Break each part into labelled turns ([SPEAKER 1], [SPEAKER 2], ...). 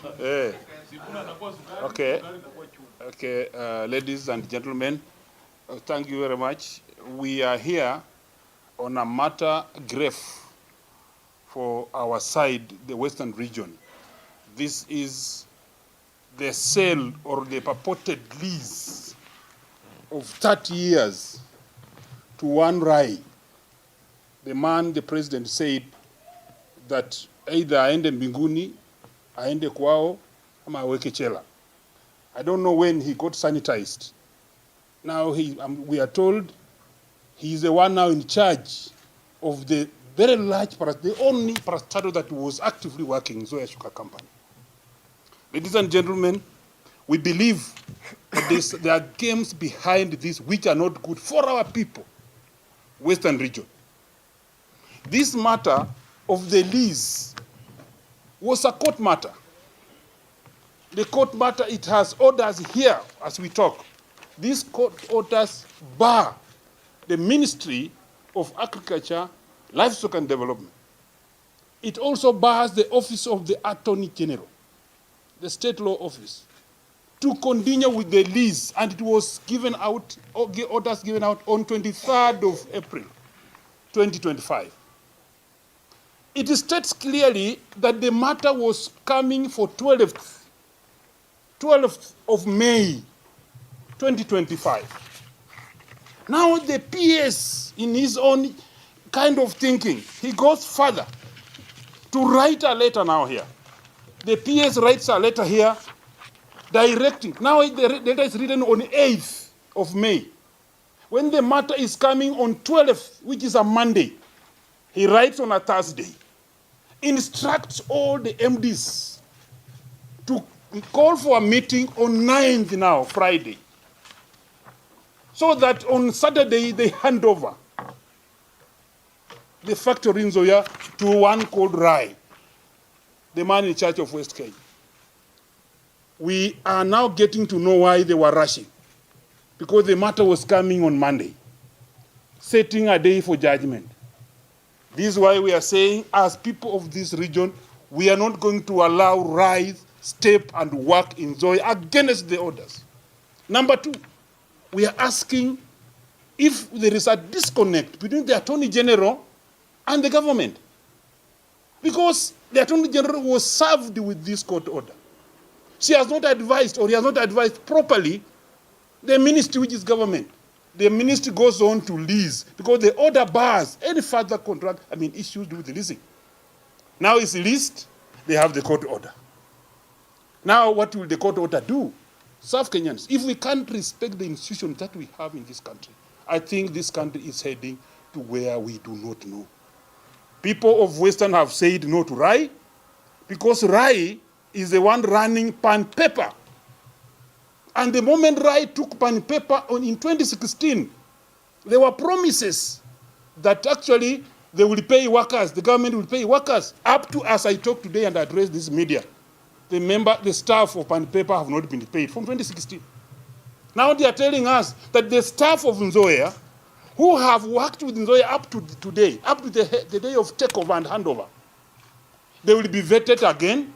[SPEAKER 1] Eh. Okay. Okay, ladies and gentlemen, thank you very much. We are here on a matter grave for our side, the Western region. This is the sale or the purported lease of 30 years to one Rai. The man, the president said that either aende mbinguni, aende kwao, ama aweke chela. I don't know when he got sanitized. Now we are told he is the one now in charge of the very large, the only parastatal that was actively working in Nzoia Sugar Company. Ladies and gentlemen, we believe that there are games behind this which are not good for our people, Western region. This matter of the lease was a court matter. The court matter, it has orders here as we talk. These court orders bar the Ministry of Agriculture, Livestock and Development. It also bars the Office of the Attorney General, the state law office, to continue with the lease, and it was given out, orders given out on 23rd of April, 2025. It states clearly that the matter was coming for 12th of May, 2025. Now the PS, in his own kind of thinking, he goes further to write a letter now here. The PS writes a letter here directing. Now the letter is written on 8th of May. When the matter is coming on 12th, which is a Monday, he writes on a Thursday, instructs all the MDs to call for a meeting on 9th now, Friday, so that on Saturday they hand over the factory in Nzoia to one called Rai, the man in charge of West Kenya. We are now getting to know why they were rushing, because the matter was coming on Monday, setting a day for judgment. This is why we are saying, as people of this region, we are not going to allow Rai step and work in Nzoia against the orders. Number two, we are asking if there is a disconnect between the Attorney General and the government, because the Attorney General was served with this court order. She has not advised, or he has not advised properly, the ministry, which is government. The ministry goes on to lease, because the order bars any further contract, issues with the leasing. Now it's leased, they have the court order. Now what will the court order do? Serve Kenyans. If we can't respect the institutions that we have in this country, I think this country is heading to where we do not know. People of Western have said no to Rai, because Rai is the one running Pan Paper. And the moment Rai took Pan Paper in 2016, there were promises that actually they will pay workers, the government will pay workers, up to, as I talk today and address this media, the staff of Pan Paper have not been paid from 2016. Now they are telling us that the staff of Nzoia, who have worked with Nzoia up to today, up to the day of takeover and handover, they will be vetted again,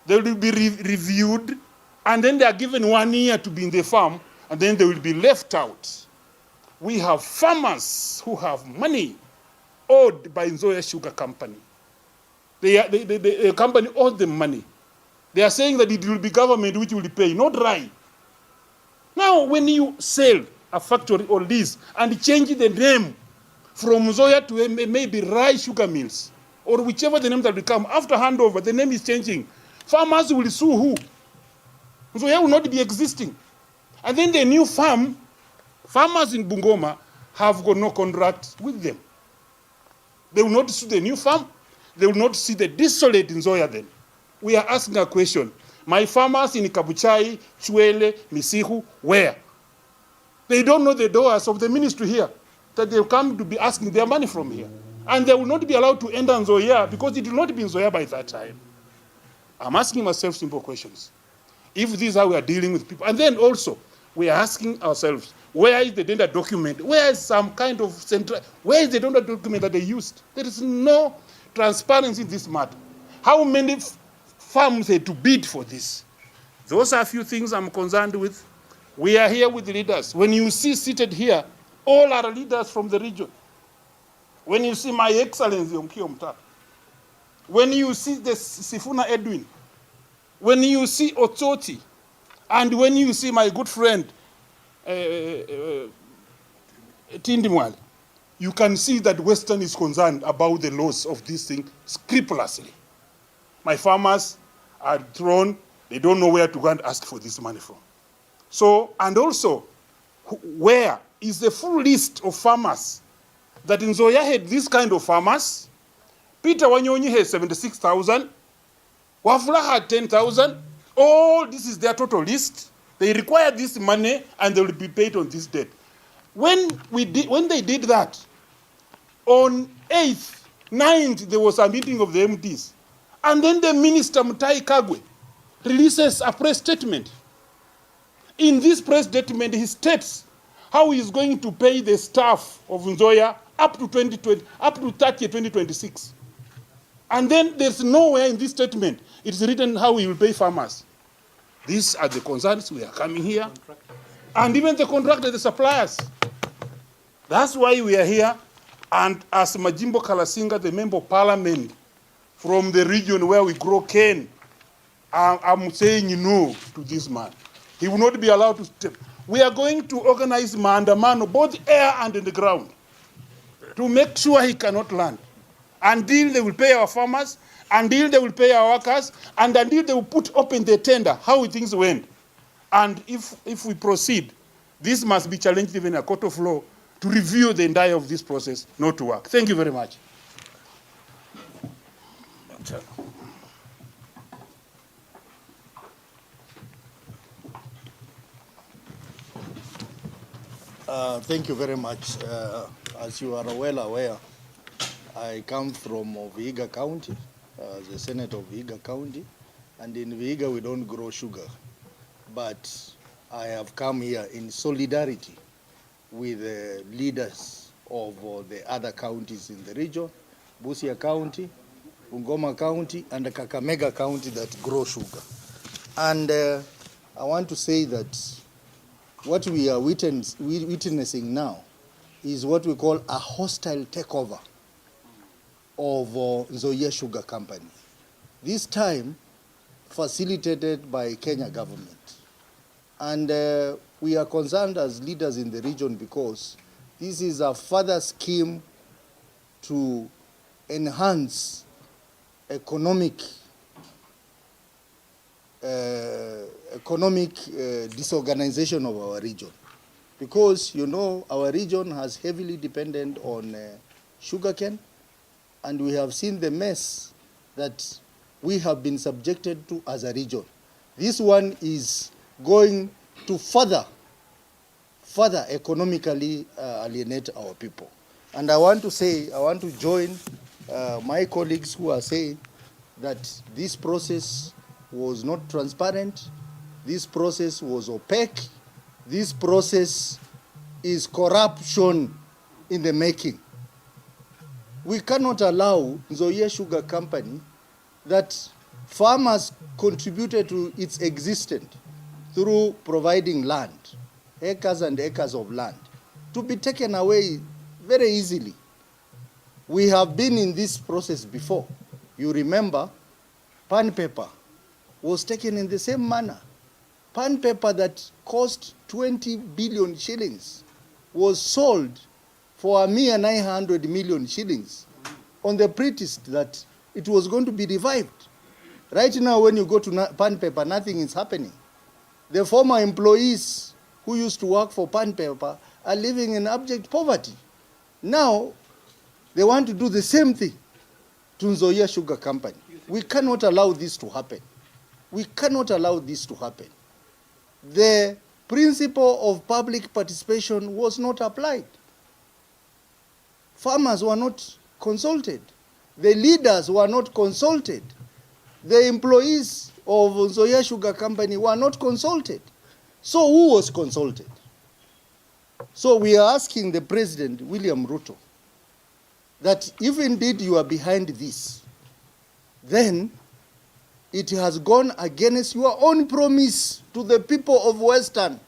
[SPEAKER 1] they will be reviewed, and then they are given 1 year to be in the farm, and then they will be left out. We have farmers who have money owed by Nzoia Sugar Company. The company owes them money. They are saying that it will be government which will pay, not Rai. Now, when you sell a factory or lease and change the name from Nzoia to maybe Rai Sugar Mills, or whichever the name that will come, after handover, the name is changing. Farmers will sue who? Nzoia will not be existing. And then the new farmers in Bungoma have got no contract with them. They will not sue the new farm. They will not see the desolate in Nzoia then. We are asking a question. My farmers in Kabuchai, Chwele, Misihu, where? They don't know the doors of the ministry here, that they come to be asking their money from here. And they will not be allowed to enter Nzoia, because it will not be Nzoia by that time. I'm asking myself simple questions. If this is how we are dealing with people. And then also, we are asking ourselves, where is the tender document? Where is some kind of central, where is the tender document that they used? There is no transparency in this matter. How many farms had to bid for this. Those are a few things I'm concerned with. We are here with leaders. When you see seated here, all are leaders from the region. When you see my Excellency Onkio Mtata, when you see the Sifuna Edwin, when you see Ototi, and when you see my good friend Tindimwal, you can see that Western is concerned about the loss of this thing scrupulously. My farmers are thrown, they don't know where to go and ask for this money from. So, and also, where is the full list of farmers that in Nzoia had this kind of farmers? Peter Wanyonyi has 76,000, Wafula had 10,000, all this is their total list. They require this money and they will be paid on this date. When they did that, on 8th, 9th, there was a meeting of the MDs. And then the minister, Mutai Kagwe, releases a press statement. In this press statement, he states how he is going to pay the staff of Nzoia up to 2020, up to 2026. And then there's nowhere in this statement it's written how he will pay farmers. These are the concerns we are coming here. And even the contractors, the suppliers. That's why we are here. And as Majimbo Kalasinga, the member of parliament from the region where we grow cane, I'm saying no to this man. He will not be allowed to step. We are going to organize maandamano, both air and in the ground, to make sure he cannot land. Until they will pay our farmers, until they will pay our workers, and until they will put open the tender, how things went. And if we proceed, this must be challenged even in a court of law to review the entire of this process, not to work. Thank you very much.
[SPEAKER 2] Thank you very much. As you are well aware, I come from Vihiga County, the senator of Vihiga County, and in Vihiga we don't grow sugar. But I have come here in solidarity with the leaders of the other counties in the region, Busia County, Bungoma County, and the Kakamega County that grow sugar. And I want to say that what we are witnessing now is what we call a hostile takeover of Nzoia Sugar Company. This time facilitated by Kenya government. And we are concerned as leaders in the region because this is a further scheme to enhance economic disorganization of our region. Because, you know, our region has heavily dependent on sugarcane, and we have seen the mess that we have been subjected to as a region. This one is going to further economically alienate our people. And I want to say, I want to join my colleagues who are saying that this process was not transparent, this process was opaque, this process is corruption in the making. We cannot allow Nzoia Sugar Company that farmers contributed to its existence through providing land, acres and acres of land, to be taken away very easily. We have been in this process before. You remember, pan paper was taken in the same manner. Pan paper that cost 20 billion shillings was sold for a mere 900 million shillings on the pretext that it was going to be revived. Right now, when you go to pan paper, nothing is happening. The former employees who used to work for pan paper are living in abject poverty. Now, they want to do the same thing to Nzoia Sugar Company. We cannot allow this to happen. We cannot allow this to happen. The principle of public participation was not applied. Farmers were not consulted. The leaders were not consulted. The employees of Nzoia Sugar Company were not consulted. So who was consulted? So we are asking the President, William Ruto, that if indeed you are behind this, then it has gone against your own promise to the people of Western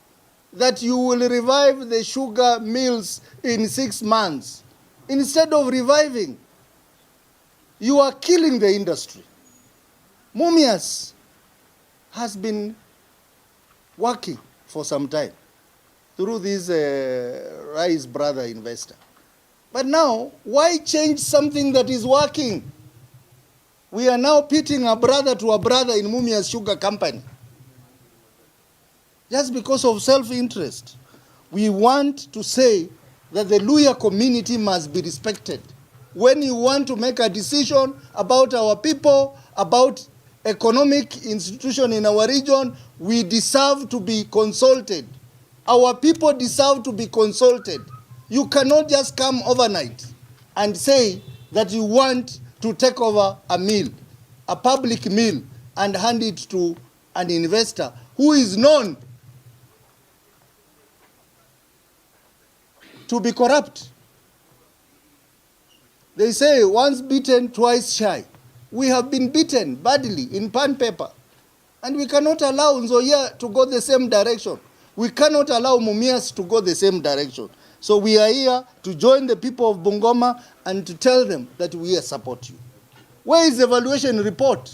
[SPEAKER 2] that you will revive the sugar mills in 6 months. Instead of reviving, you are killing the industry. Mumias has been working for some time through this Rice brother investor. But now, why change something that is working? We are now pitting a brother to a brother in Mumias Sugar Company. Just because of self-interest. We want to say that the Luya community must be respected. When you want to make a decision about our people, about economic institution in our region, we deserve to be consulted. Our people deserve to be consulted. You cannot just come overnight and say that you want to take over a mill, a public mill, and hand it to an investor who is known to be corrupt. They say once bitten, twice shy. We have been beaten badly in pan paper, and we cannot allow Nzoia to go the same direction. We cannot allow Mumias to go the same direction. So we are here to join the people of Bungoma and to tell them that we support you. Where is the evaluation report?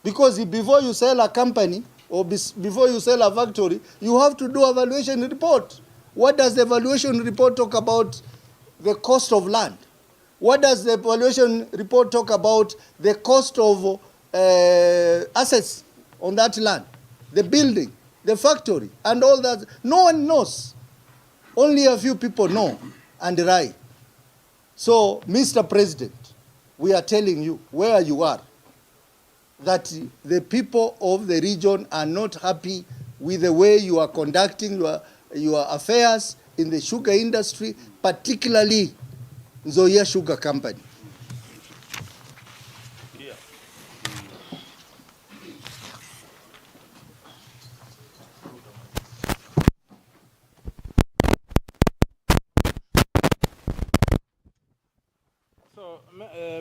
[SPEAKER 2] Because before you sell a company or before you sell a factory, you have to do evaluation report. What does the evaluation report talk about? The cost of land. What does the evaluation report talk about? The cost of assets on that land, the building, the factory, and all that. No one knows. Only a few people know and right. So, Mr. President, we are telling you where you are, that the people of the region are not happy with the way you are conducting your affairs in the sugar industry, particularly Nzoia Sugar Company.
[SPEAKER 3] Yeah. So,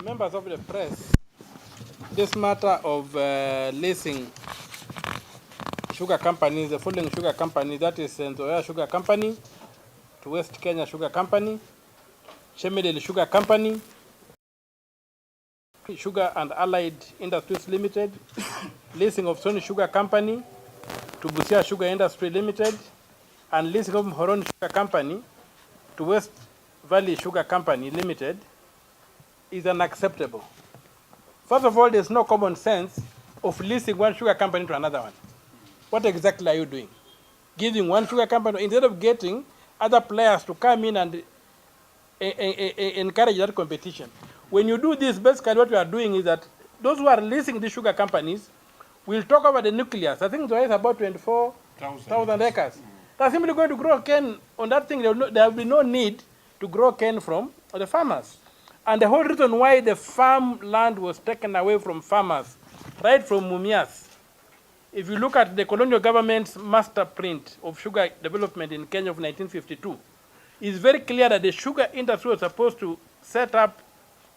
[SPEAKER 3] members of the press, this matter of leasing sugar companies, the following sugar company, that is Nzoia Sugar Company, to West Kenya Sugar Company, Chemedel Sugar Company, Sugar and Allied Industries Limited, leasing of Sony Sugar Company to Busia Sugar Industry Limited, and leasing of Horon Sugar Company to West Valley Sugar Company Limited is unacceptable. First of all, there's no common sense of leasing one sugar company to another one. What exactly are you doing? Giving one sugar company, instead of getting other players to come in and encourage that competition. When you do this, basically what you are doing is that those who are leasing the sugar companies will talk about the nucleus. I think there is about 24,000 acres. They're simply going to grow cane on that thing. There will be no need to grow cane from the farmers. And the whole reason why the farm land was taken away from farmers, right from Mumias, if you look at the colonial government's master print of sugar development in Kenya of 1952, it's very clear that the sugar industry was supposed to set up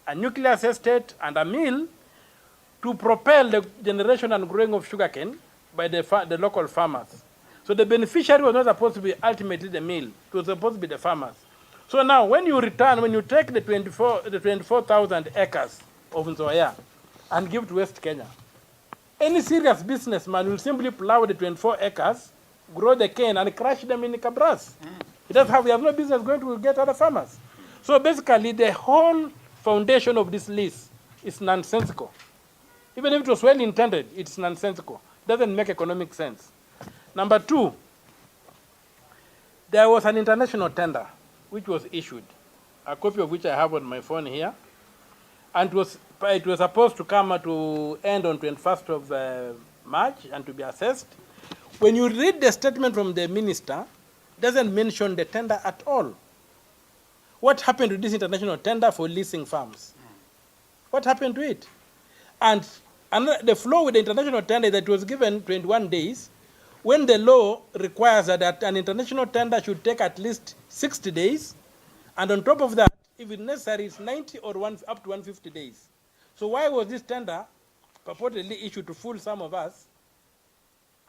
[SPEAKER 3] a nucleus estate and a mill to propel the generation and growing of sugarcane by the local farmers. So the beneficiary was not supposed to be ultimately the mill, it was supposed to be the farmers. So now when you return, when you take the 24,000 acres of Nzoia and give to West Kenya, any serious businessman will simply plow the 24 acres, grow the cane, and crush them in Kabras. He has no business going to get other farmers. So basically, the whole foundation of this lease is nonsensical. Even if it was well intended, it's nonsensical. It doesn't make economic sense. Number two, there was an international tender which was issued, a copy of which I have on my phone here, and it was supposed to come to end on 21st of March and to be assessed. When you read the statement from the minister, it doesn't mention the tender at all. What happened to this international tender for leasing farms? What happened to it? And the flow with the international tender that was given 21 days, when the law requires that an international tender should take at least 60 days, and on top of that, if it's necessary, it's 90 or up to 150 days. So why was this tender purportedly issued to fool some of us,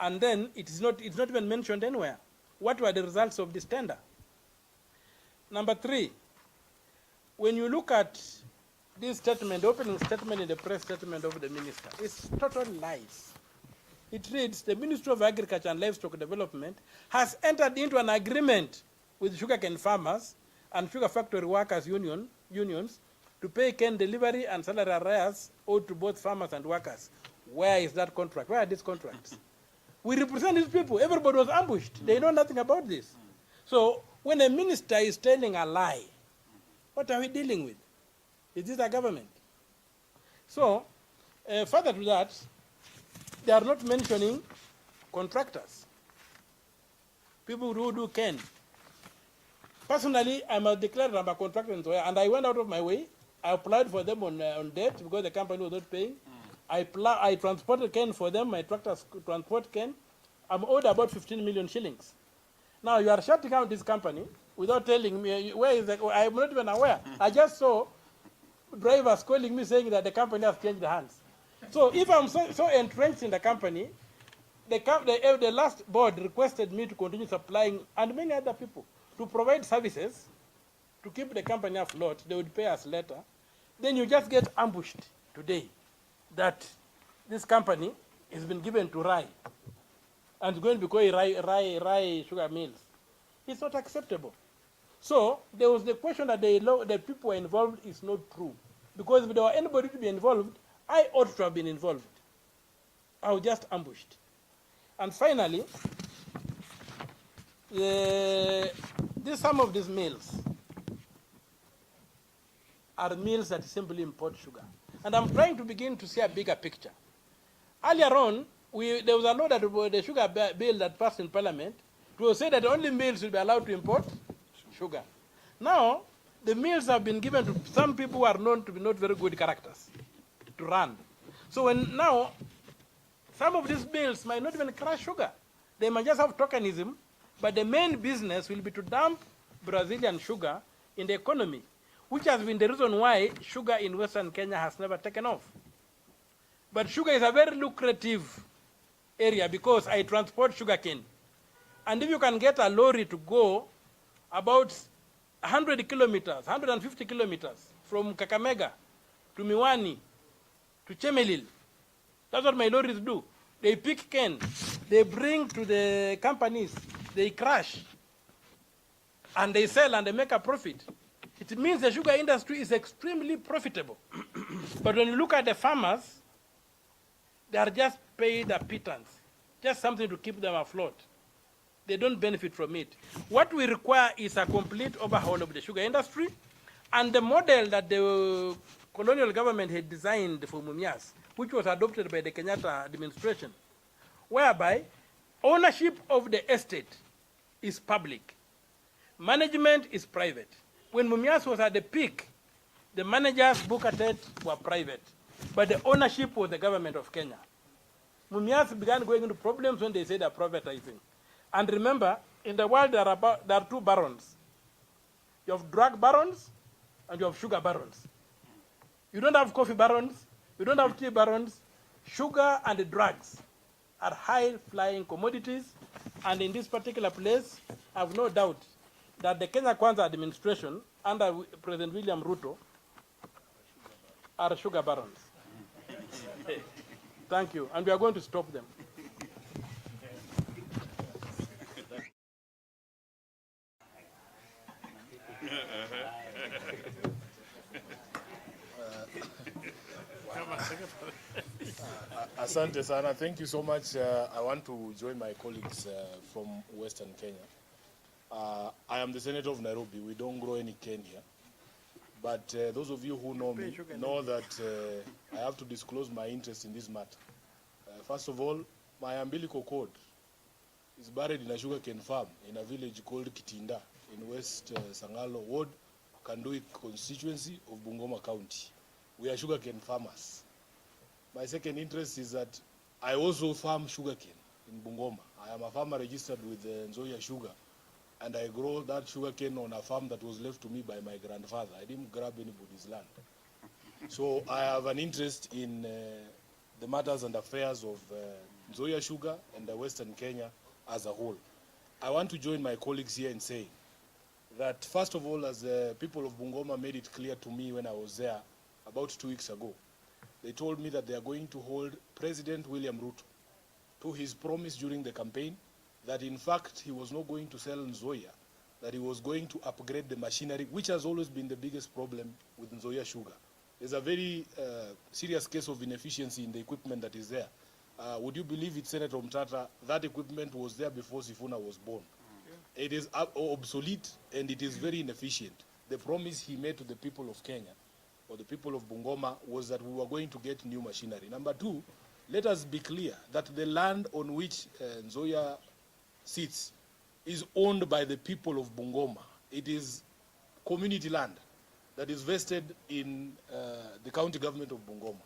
[SPEAKER 3] and then it's not even mentioned anywhere. What were the results of this tender? Number 3, when you look at this statement, the opening statement in the press statement of the minister, it's total lies. It reads, the Ministry of Agriculture and Livestock Development has entered into an agreement with sugarcane farmers and sugar factory workers unions to pay cane delivery and salary arrears owed to both farmers and workers. Where is that contract? Where are these contracts? We represent these people. Everybody was ambushed. They know nothing about this. So when a minister is telling a lie, what are we dealing with? Is this a government? So further to that, they are not mentioning contractors, people who do cane. Personally, I'm a declared I'm a contractor in Nzoia, and I went out of my way. I applied for them on debt because the company was not paying. I transported cane for them. My tractors transport cane. I'm owed about 15 million shillings. Now you are shutting out this company without telling me where is the. I'm not even aware. I just saw drivers calling me saying that the company has changed hands. So if I'm so entrenched in the company, the last board requested me to continue supplying, and many other people, to provide services to keep the company afloat. They would pay us later. Then you just get ambushed today that this company has been given to Rai and is going to be called Rai sugar mills. It's not acceptable. So there was the question that the people were involved is not true. Because if there were anybody to be involved, I ought to have been involved. I was just ambushed. And finally, some of these mills are mills that simply import sugar. And I'm trying to begin to see a bigger picture. Earlier on, there was a law that the sugar bill that passed in Parliament. It was said that only mills will be allowed to import sugar. Now, the mills have been given to some people who are known to be not very good characters to run. So now, some of these mills might not even crush sugar. They might just have tokenism, but the main business will be to dump Brazilian sugar in the economy, which has been the reason why sugar in Western Kenya has never taken off. But sugar is a very lucrative area because I transport sugar cane. And if you can get a lorry to go about 100 kilometers, 150 kilometers from Kakamega to Miwani to Chemelil, that's what my lorries do. They pick cane, they bring to the companies, they crush, and they sell and they make a profit. It means the sugar industry is extremely profitable. But when you look at the farmers, they are just paid a pittance, just something to keep them afloat. They don't benefit from it. What we require is a complete overhaul of the sugar industry, and the model that the colonial government had designed for Mumias, which was adopted by the Kenyatta administration, whereby ownership of the estate is public, management is private. When Mumias was at the peak, the managers, Bukatet, were private, but the ownership was the government of Kenya. Mumias began going into problems when they said they're privatizing. And remember, in the world there are two barons. You have drug barons and you have sugar barons. You don't have coffee barons, you don't have tea barons. Sugar and drugs are high-flying commodities, and in this particular place, I have no doubt that the Kenya Kwanza administration under President William Ruto are sugar barons. Thank you, and we are going to stop them.
[SPEAKER 4] Asante sana. Thank you so much. I want to join my colleagues from Western Kenya. I am the senator of Nairobi. We don't grow any cane here. But those of you who know me know that I have to disclose my interest in this matter. First of all, my umbilical cord is buried in a sugarcane farm in a village called Kitinda in West Sangalo Ward, Kandui constituency of Bungoma County. We are sugarcane farmers. My second interest is that I also farm sugarcane in Bungoma. I am a farmer registered with Nzoia Sugar, and I grow that sugarcane on a farm that was left to me by my grandfather. I didn't grab anybody's land. So I have an interest in the matters and affairs of Nzoia Sugar and Western Kenya as a whole. I want to join my colleagues here in saying that, first of all, as the people of Bungoma made it clear to me when I was there about 2 weeks ago, they told me that they are going to hold President William Ruto to his promise during the campaign that in fact he was not going to sell Nzoia, that he was going to upgrade the machinery, which has always been the biggest problem with Nzoia Sugar. There's a very serious case of inefficiency in the equipment that is there. Would you believe it, Senator Mtata, that equipment was there before Sifuna was born? It is obsolete and it is very inefficient. The promise he made to the people of Kenya or the people of Bungoma was that we were going to get new machinery. Number two, let us be clear that the land on which Nzoia sits is owned by the people of Bungoma. It is community land that is vested in the county government of Bungoma.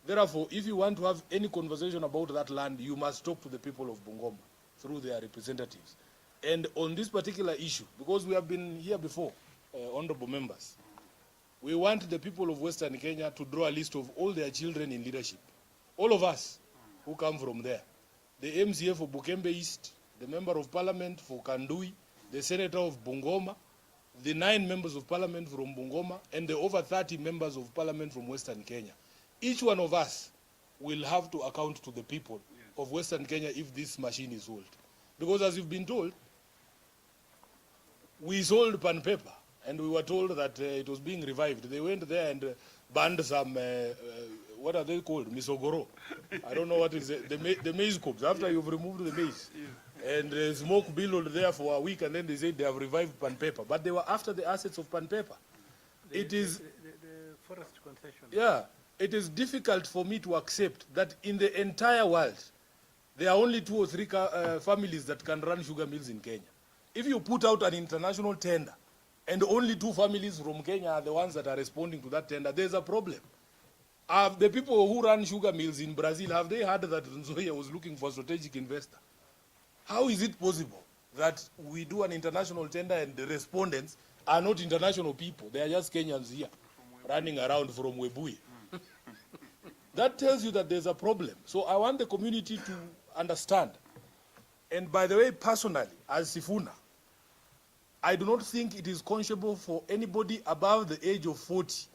[SPEAKER 4] Therefore, if you want to have any conversation about that land, you must talk to the people of Bungoma through their representatives. And on this particular issue, because we have been here before, honorable members, we want the people of Western Kenya to draw a list of all their children in leadership. All of us who come from there. The MCA for Bukembe East, the Member of Parliament for Kandui, the Senator of Bungoma, the 9 members of Parliament from Bungoma, and the over 30 members of Parliament from Western Kenya. Each one of us will have to account to the people of Western Kenya if this machine is sold. Because as you've been told, we sold pan paper, and we were told that it was being revived. They went there and banned some, what are they called? Misogoro. I don't know what is it. The maize cobs, after you've removed the maize. And smoke billowed there for a week, and then they said they have revived pan paper. But they were after the assets of pan paper.
[SPEAKER 3] The forest concession.
[SPEAKER 4] Yeah. It is difficult for me to accept that in the entire world, there are only 2 or 3 families that can run sugar mills in Kenya. If you put out an international tender, and only 2 families from Kenya are the ones that are responding to that tender, there's a problem. The people who run sugar mills in Brazil, have they heard that Nzoia was looking for a strategic investor? How is it possible that we do an international tender and the respondents are not international people? They are just Kenyans here, running around from Webuye. That tells you that there's a problem. So I want the community to understand. And by the way, personally, as Sifuna, I do not think it is conscionable for anybody above the age of 40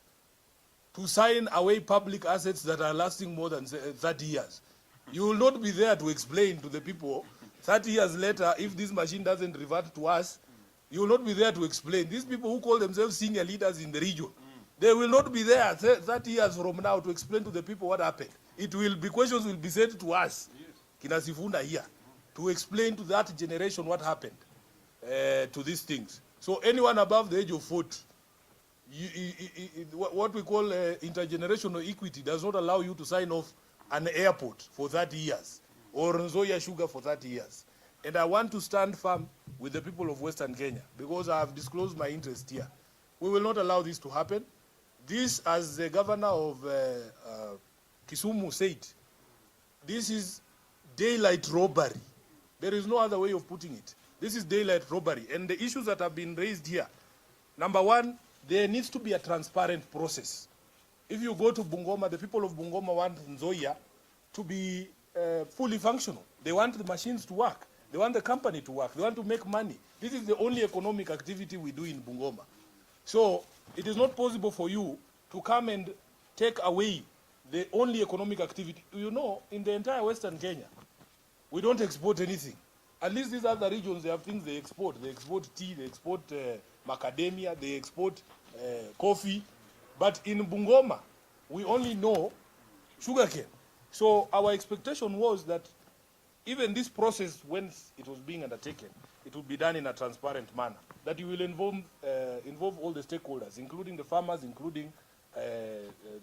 [SPEAKER 4] to sign away public assets that are lasting more than 30 years. You will not be there to explain to the people 30 years later, if this machine doesn't revert to us, you will not be there to explain. These people who call themselves senior leaders in the region, they will not be there 30 years from now to explain to the people what happened. Questions will be sent to us, Kina Sifuna here, to explain to that generation what happened to these things. So anyone above the age of 40, what we call intergenerational equity does not allow you to sign off an airport for 30 years or Nzoia Sugar for 30 years. And I want to stand firm with the people of Western Kenya because I have disclosed my interest here. We will not allow this to happen. This, as the governor of Kisumu said, this is daylight robbery. There is no other way of putting it. This is daylight robbery. And the issues that have been raised here, number one, there needs to be a transparent process. If you go to Bungoma, the people of Bungoma want Nzoia to be fully functional. They want the machines to work. They want the company to work. They want to make money. This is the only economic activity we do in Bungoma. So it is not possible for you to come and take away the only economic activity. You know, in the entire Western Kenya, we don't export anything. At least these other regions, they have things they export. They export tea, they export macadamia, they export coffee. But in Bungoma, we only know sugarcane. So our expectation was that even this process, when it was being undertaken, it will be done in a transparent manner. That you will involve all the stakeholders, including the farmers, including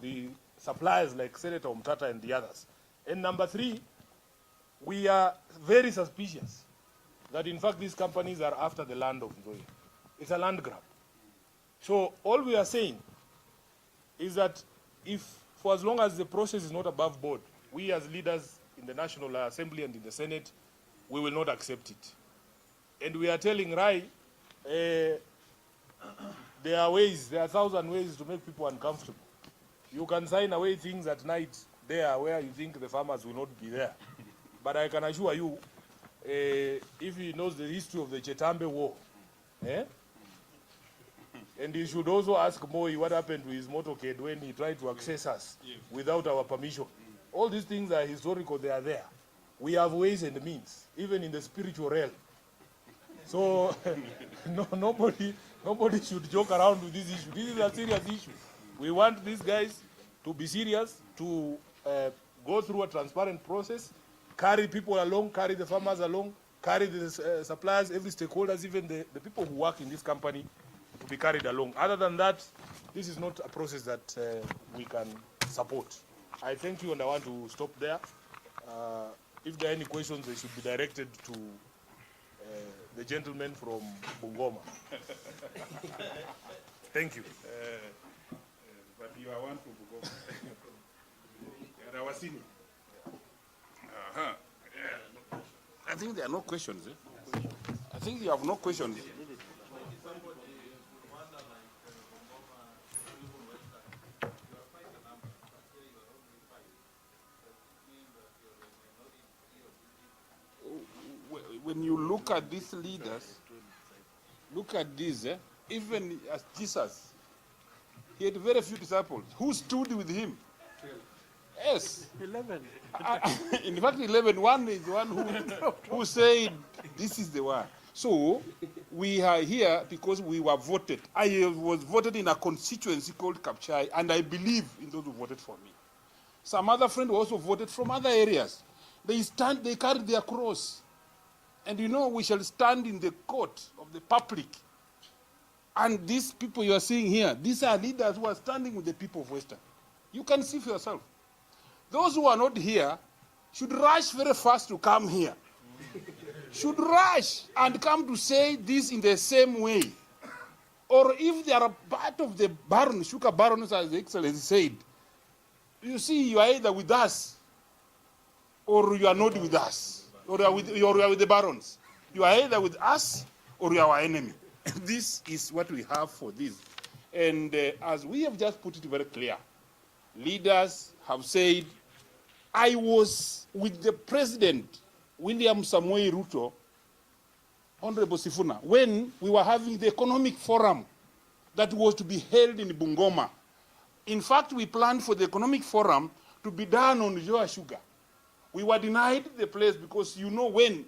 [SPEAKER 4] the suppliers like Senator Mtata and the others. And number three, we are very suspicious that in fact these companies are after the land of Nzoia. It's a land grab. So all we are saying is that if, for as long as the process is not above board, we as leaders in the National Assembly and in the Senate, we will not accept it. And we are telling Rai, there are 1,000 ways to make people uncomfortable. You can sign away things at night, there where you think the farmers will not be there. But I can assure you, if he knows the history of the Chetambe War, and he should also ask Moi what happened to his motorcade when he tried to access us without our permission. All these things are historical, they are there. We have ways and means, even in the spiritual realm. So nobody should joke around with this issue. This is a serious issue. We want these guys to be serious, to go through a transparent process, carry people along, carry the farmers along, carry the suppliers, every stakeholders, even the people who work in this company, to be carried along. Other than that, this is not a process that we can support. I thank you, and I want to stop there. If there are any questions, they should be directed to the gentleman from Bungoma. Thank you.
[SPEAKER 1] But you are one from Bungoma. You are our senior. I think there are no questions. I think you have no questions. When you look at these leaders, look at this, even as Jesus, he had very few disciples. Who stood with him? Yes.
[SPEAKER 3] 11.
[SPEAKER 1] In fact, 11, one is the one who said, this is the one. So, we are here because we were voted. I was voted in a constituency called Kapchai, and I believe in those who voted for me. Some other friends also voted from other areas. They carried their cross. And you know, we shall stand in the court of the public. And these people you are seeing here, these are leaders who are standing with the people of Western. You can see for yourself. Those who are not here should rush very fast to come here. Should rush and come to say this in the same way. Or if they are part of the baron, sugar barons, as the Excellency said, you see, you are either with us or you are not with us. Or you are with the barons. You are either with us or you are our enemy. This is what we have for this. And as we have just put it very clear, leaders have said, I was with the President, William Samoei Ruto, Honorable Sifuna, when we were having the economic forum that was to be held in Bungoma. In fact, we planned for the economic forum to be done on Nzoia sugar. We were denied the place because you know when,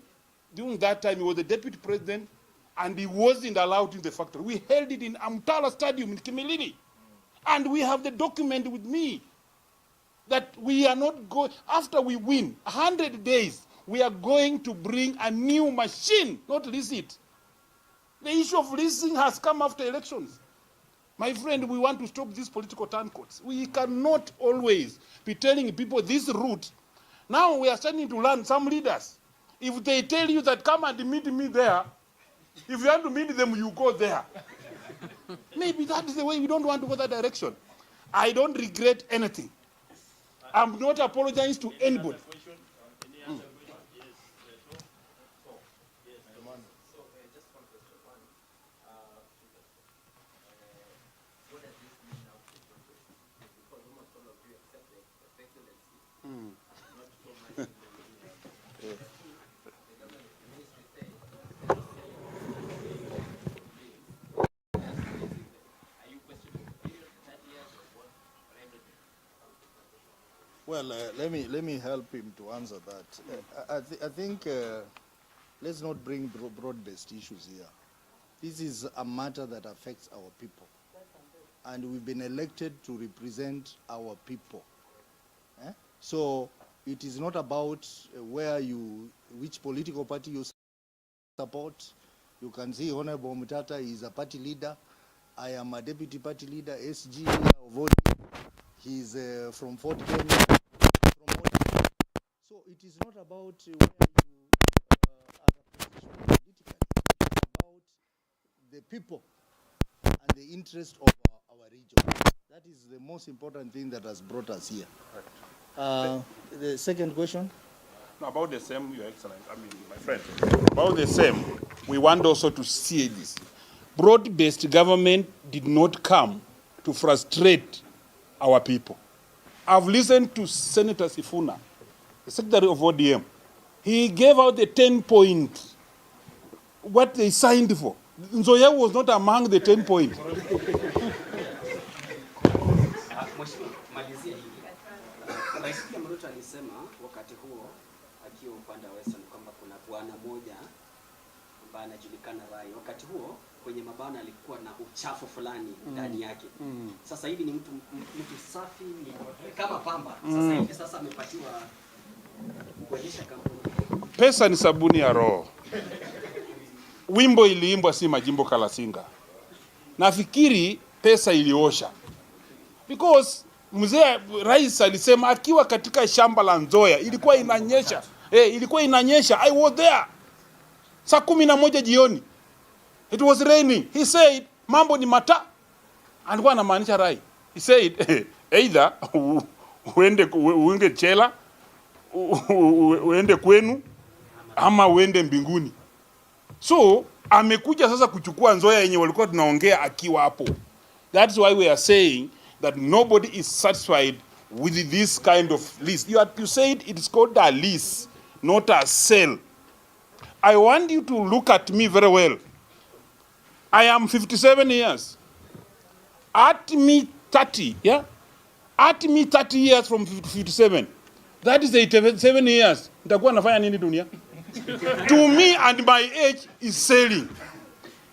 [SPEAKER 1] during that time, he was the deputy president and he wasn't allowed in the factory. We held it in Amtala Stadium in Kimilili. And we have the document with me that we are not going, after we win, 100 days, we are going to bring a new machine, not lease it. The issue of leasing has come after elections. My friend, we want to stop these political turncoats. We cannot always be telling people this route. Now we are starting to learn some leaders. If they tell you that come and meet me there, if you want to meet them, you go there. Maybe that is the way we don't want to go that direction. I don't regret anything. I'm not apologizing to anybody.
[SPEAKER 2] Well, let me help him to answer that. I think let's not bring broad-based issues here. This is a matter that affects our people, and we've been elected to represent our people. So it is not about which political party you support. You can see Honorable Mutata is a party leader. I am a deputy party leader, SG of ODM. He's from Fort Kenya. So it is not about where you are positioned politically. It's about the people and the interest of our region. That is the most important thing that has brought us here. Right. The second question?
[SPEAKER 1] No, about the same, Your Excellency, my friend. About the same, we want also to see this. Broad-based government did not come to frustrate our people. I've listened to Senator Sifuna, the Secretary of ODM. He gave out the 10 points, what they signed for. Nzoia was not among the 10 points.
[SPEAKER 5] Rais Ruto alisema wakati huo akiwa upande wa Western kwamba kuna bwana moja ambaye anajulikana Rai. Wakati huo kwenye mabana alikuwa na uchafu fulani ndani yake. Sasa hivi ni mtu safi, ni kama pamba. Sasa hivi amepatiwa kuendesha kampuni.
[SPEAKER 1] Pesa ni sabuni ya roho. Wimbo iliimbwa si Majimbo Kalasinga. Nafikiri pesa iliosha. Because mzee rais alisema akiwa katika shamba la Nzoia ilikuwa inanyesha. Ilikuwa inanyesha. I was there. Saa 11 jioni. It was raining. He said mambo ni mata. Alikuwa anamaanisha Rai. He said either uende chela, uende kwenu ama uende mbinguni. So amekuja sasa kuchukua Nzoia yenye walikuwa tunaongea akiwa hapo. That's why we are saying that nobody is satisfied with this kind of lease. You said it's called a lease, not a sale. I want you to look at me very well. I am 57 years. At me 30, yeah? At me 30 years from 57. That is 87 years. Nitakuwa nafanya nini dunia? To me and my age is selling.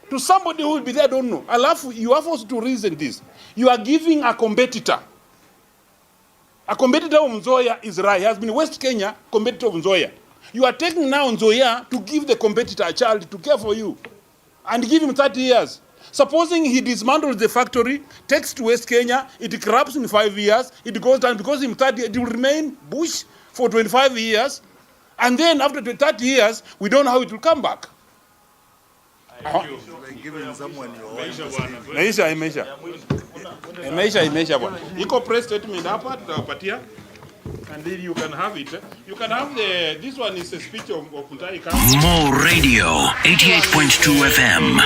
[SPEAKER 1] To somebody who will be there, I don't know. You have also to reason this. You are giving a competitor. A competitor of Nzoia is Rai. He has been West Kenya competitor of Nzoia. You are taking now Nzoia to give the competitor a child to care for you and give him 30 years. Supposing he dismantles the factory, takes to West Kenya, it corrupts in 5 years, it goes down because in 30 it will remain bush for 25 years. And then after 30 years, we don't know how it will come back. Imeisha bwana. Iko press statement hapa tutawapatia. And then you can have it. You can have this one is a speech of Mutahi Kama.
[SPEAKER 6] More Radio 88.2 FM.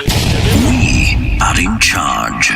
[SPEAKER 6] We are in charge.